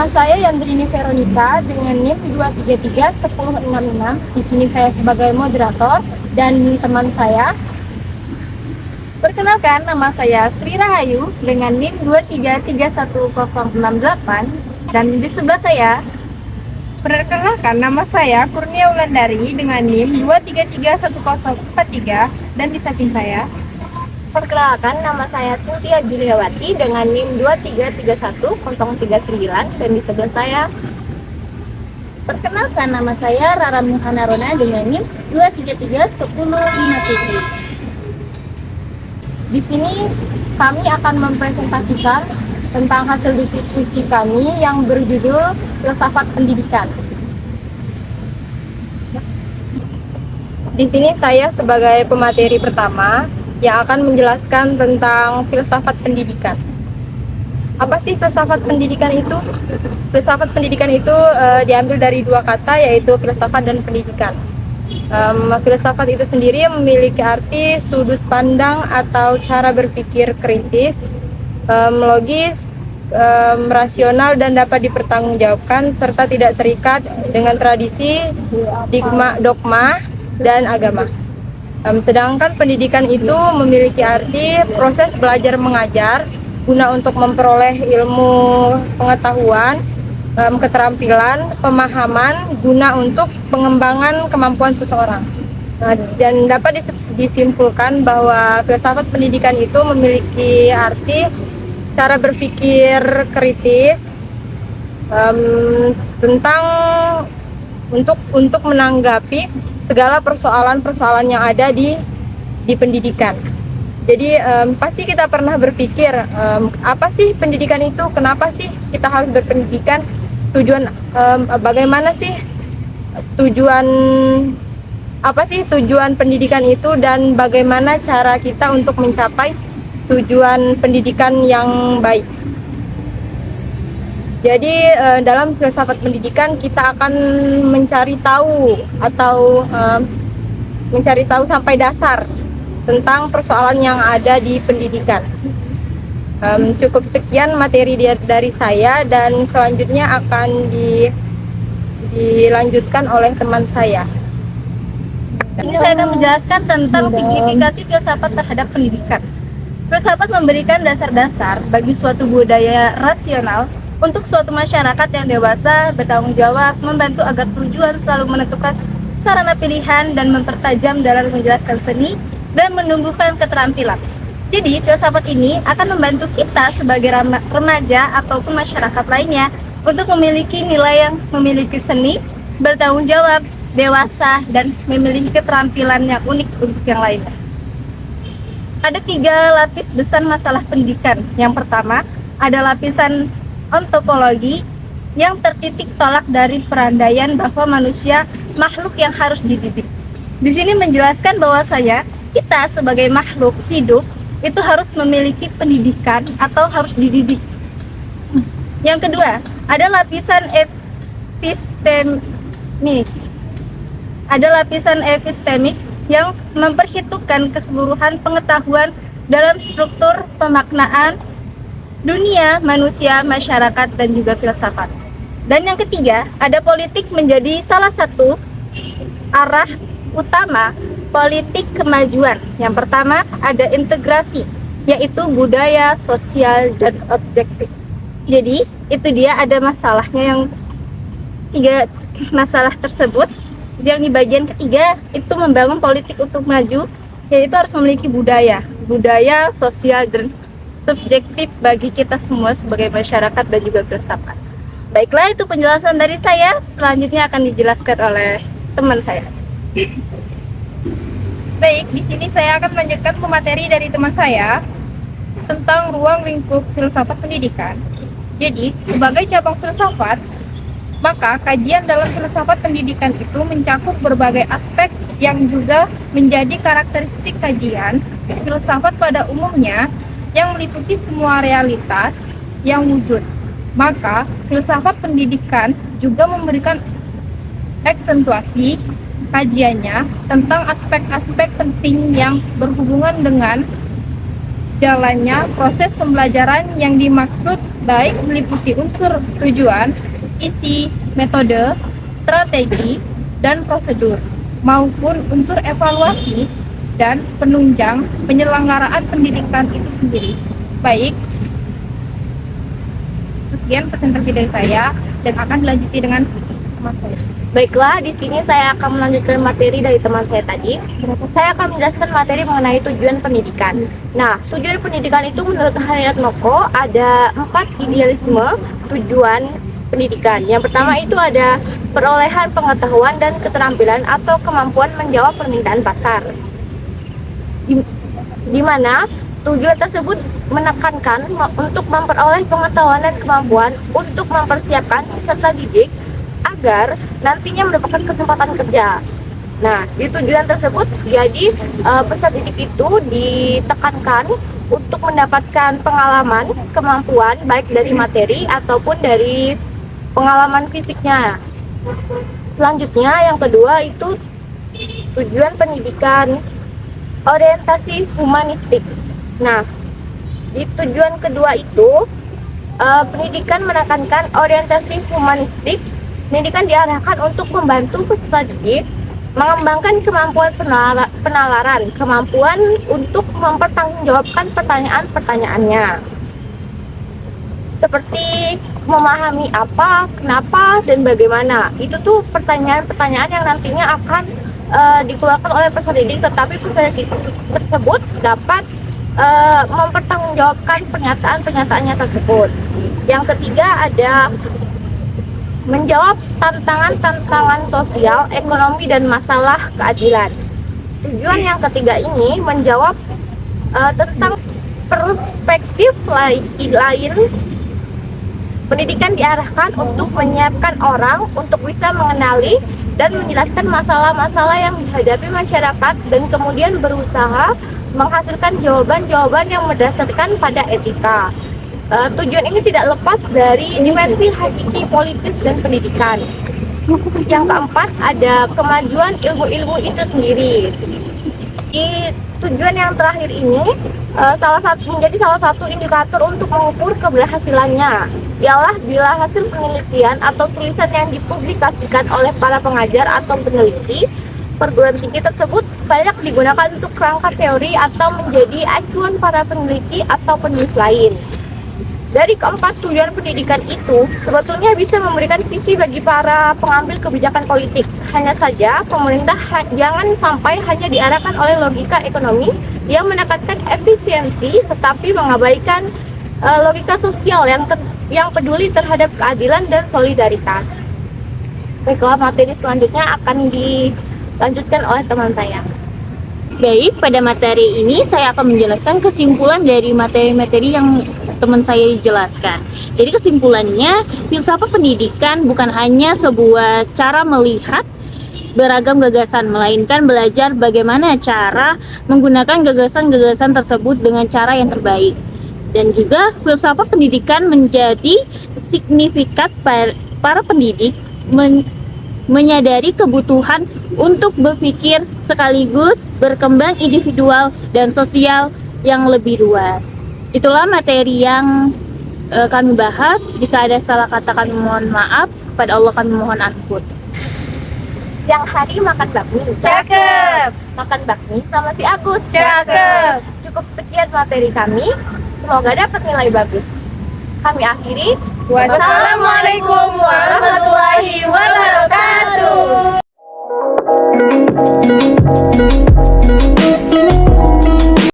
Nama saya Yandrini Veronica dengan NIM 2331066. Di sini saya sebagai moderator dan teman saya. Perkenalkan, nama saya Sri Rahayu dengan NIM 2331068 dan di sebelah saya. Perkenalkan, nama saya Kurnia Wulandari dengan NIM 2331043 dan di samping saya. Perkenalkan, nama saya Cynthia Juliawati dengan NIM 2331039 dan di sebelah saya. Perkenalkan, nama saya Rara Muhana Rona dengan NIM 2331057. Di sini kami akan mempresentasikan tentang hasil diskusi kami yang berjudul Filsafat Pendidikan. Di sini saya sebagai pemateri pertama yang akan menjelaskan tentang filsafat pendidikan. Apa sih filsafat pendidikan itu? Filsafat pendidikan itu diambil dari dua kata, yaitu filsafat dan pendidikan. Filsafat itu sendiri memiliki arti sudut pandang atau cara berpikir kritis, logis, rasional dan dapat dipertanggungjawabkan serta tidak terikat dengan tradisi, dogma dan agama. Sedangkan pendidikan itu memiliki arti proses belajar mengajar guna untuk memperoleh ilmu pengetahuan, keterampilan, pemahaman guna untuk pengembangan kemampuan seseorang. Dan dapat disimpulkan bahwa filsafat pendidikan itu memiliki arti cara berpikir kritis tentang untuk menanggapi segala persoalan-persoalan yang ada di pendidikan. Jadi pasti kita pernah berpikir apa sih pendidikan itu? Kenapa sih kita harus berpendidikan? Bagaimana sih apa sih tujuan pendidikan itu dan bagaimana cara kita untuk mencapai tujuan pendidikan yang baik? Jadi dalam filsafat pendidikan kita akan mencari tahu sampai dasar tentang persoalan yang ada di pendidikan. Cukup sekian materi dari saya dan selanjutnya akan dilanjutkan oleh teman saya. Ini saya akan menjelaskan tentang signifikasi filsafat terhadap pendidikan. Filsafat memberikan dasar-dasar bagi suatu budaya rasional untuk suatu masyarakat yang dewasa, bertanggung jawab, membantu agar tujuan selalu menentukan sarana pilihan dan mempertajam dalam menjelaskan seni dan menumbuhkan keterampilan. Jadi, filsafat ini akan membantu kita sebagai remaja ataupun masyarakat lainnya untuk memiliki nilai yang memiliki seni, bertanggung jawab, dewasa, dan memiliki keterampilan yang unik untuk yang lainnya. Ada 3 lapis besar masalah pendidikan. Yang pertama, ada lapisan ontopologi yang tertitik tolak dari perandaian bahwa manusia makhluk yang harus dididik. Di sini menjelaskan bahwasanya kita sebagai makhluk hidup itu harus memiliki pendidikan atau harus dididik. Yang kedua, ada lapisan epistemik. Ada lapisan epistemik yang memperhitungkan keseluruhan pengetahuan dalam struktur pemaknaan dunia, manusia, masyarakat, dan juga filsafat. Dan yang ketiga, ada politik menjadi salah satu arah utama politik kemajuan. Yang pertama, ada integrasi, yaitu budaya, sosial, dan objektif. Jadi, itu dia ada masalahnya yang 3 masalah tersebut. Yang di bagian ketiga, itu membangun politik untuk maju, yaitu harus memiliki budaya, sosial, dan subjektif bagi kita semua sebagai masyarakat dan juga filsafat. Baiklah, itu penjelasan dari saya. Selanjutnya akan dijelaskan oleh teman saya. Baik, di sini saya akan melanjutkan pemateri dari teman saya tentang ruang lingkup filsafat pendidikan. Jadi, sebagai cabang filsafat, maka kajian dalam filsafat pendidikan itu mencakup berbagai aspek yang juga menjadi karakteristik kajian filsafat pada umumnya yang meliputi semua realitas yang wujud. Maka, filsafat pendidikan juga memberikan aksentuasi kajiannya tentang aspek-aspek penting yang berhubungan dengan jalannya proses pembelajaran yang dimaksud baik meliputi unsur tujuan, isi, metode, strategi, dan prosedur, maupun unsur evaluasi dan penunjang penyelenggaraan pendidikan itu sendiri. Baik, sekian presentasi dari saya dan akan dilanjuti dengan teman saya. Baiklah, di sini saya akan melanjutkan materi dari teman saya tadi. Saya akan menjelaskan materi mengenai tujuan pendidikan. Nah, tujuan pendidikan itu menurut Harriet Noko ada 4 idealisme tujuan pendidikan. Yang pertama itu ada perolehan pengetahuan dan keterampilan atau kemampuan menjawab permintaan pasar. Di mana tujuan tersebut menekankan untuk memperoleh pengetahuan dan kemampuan untuk mempersiapkan peserta didik agar nantinya mendapatkan kesempatan kerja. Nah, di tujuan tersebut jadi peserta didik itu ditekankan untuk mendapatkan pengalaman, kemampuan baik dari materi ataupun dari pengalaman fisiknya. Selanjutnya yang kedua itu tujuan pendidikan orientasi humanistik. Nah, di tujuan kedua itu pendidikan menekankan orientasi humanistik. Pendidikan diarahkan untuk membantu peserta didik mengembangkan kemampuan penalaran, kemampuan untuk mempertanggungjawabkan pertanyaan-pertanyaannya. Seperti memahami apa, kenapa, dan bagaimana. Itu tuh pertanyaan-pertanyaan yang nantinya akan dikeluarkan oleh peserta didik, tetapi peserta didik tersebut dapat mempertanggungjawabkan pernyataan-pernyataannya tersebut. Yang ketiga ada menjawab tantangan-tantangan sosial, ekonomi, dan masalah keadilan. Tujuan yang ketiga ini menjawab tentang perspektif lain. Pendidikan diarahkan untuk menyiapkan orang untuk bisa mengenali dan menjelaskan masalah-masalah yang dihadapi masyarakat dan kemudian berusaha menghasilkan jawaban-jawaban yang berdasarkan pada etika. Tujuan ini tidak lepas dari dimensi hakiki politis dan pendidikan. Yang keempat ada kemajuan ilmu-ilmu itu sendiri. Di tujuan yang terakhir ini menjadi salah satu indikator untuk mengukur keberhasilannya ialah bila hasil penelitian atau tulisan yang dipublikasikan oleh para pengajar atau peneliti perguruan tinggi tersebut banyak digunakan untuk kerangka teori atau menjadi acuan para peneliti atau penulis lain. Dari keempat tujuan pendidikan itu sebetulnya bisa memberikan visi bagi para pengambil kebijakan politik. Hanya saja pemerintah jangan sampai hanya diarahkan oleh logika ekonomi yang menekankan efisiensi tetapi mengabaikan logika sosial yang peduli terhadap keadilan dan solidaritas. Baiklah, materi selanjutnya akan dilanjutkan oleh teman saya. Baik, pada materi ini saya akan menjelaskan kesimpulan dari materi-materi yang teman saya jelaskan. Jadi kesimpulannya, filsafat pendidikan bukan hanya sebuah cara melihat beragam gagasan, melainkan belajar bagaimana cara menggunakan gagasan-gagasan tersebut dengan cara yang terbaik. Dan juga filsafat pendidikan menjadi signifikat para pendidik menyadari kebutuhan untuk berpikir sekaligus berkembang individual dan sosial yang lebih luas. Itulah materi yang kami bahas. Jika ada salah kata kami mohon maaf. Pada Allah kami mohon ampun. Yang hari makan bakmi. Cakep. Makan bakmi sama si Agus. Cakep. Cukup sekian materi kami. Semoga dapat nilai bagus. Kami akhiri. Wassalamualaikum warahmatullahi wabarakatuh.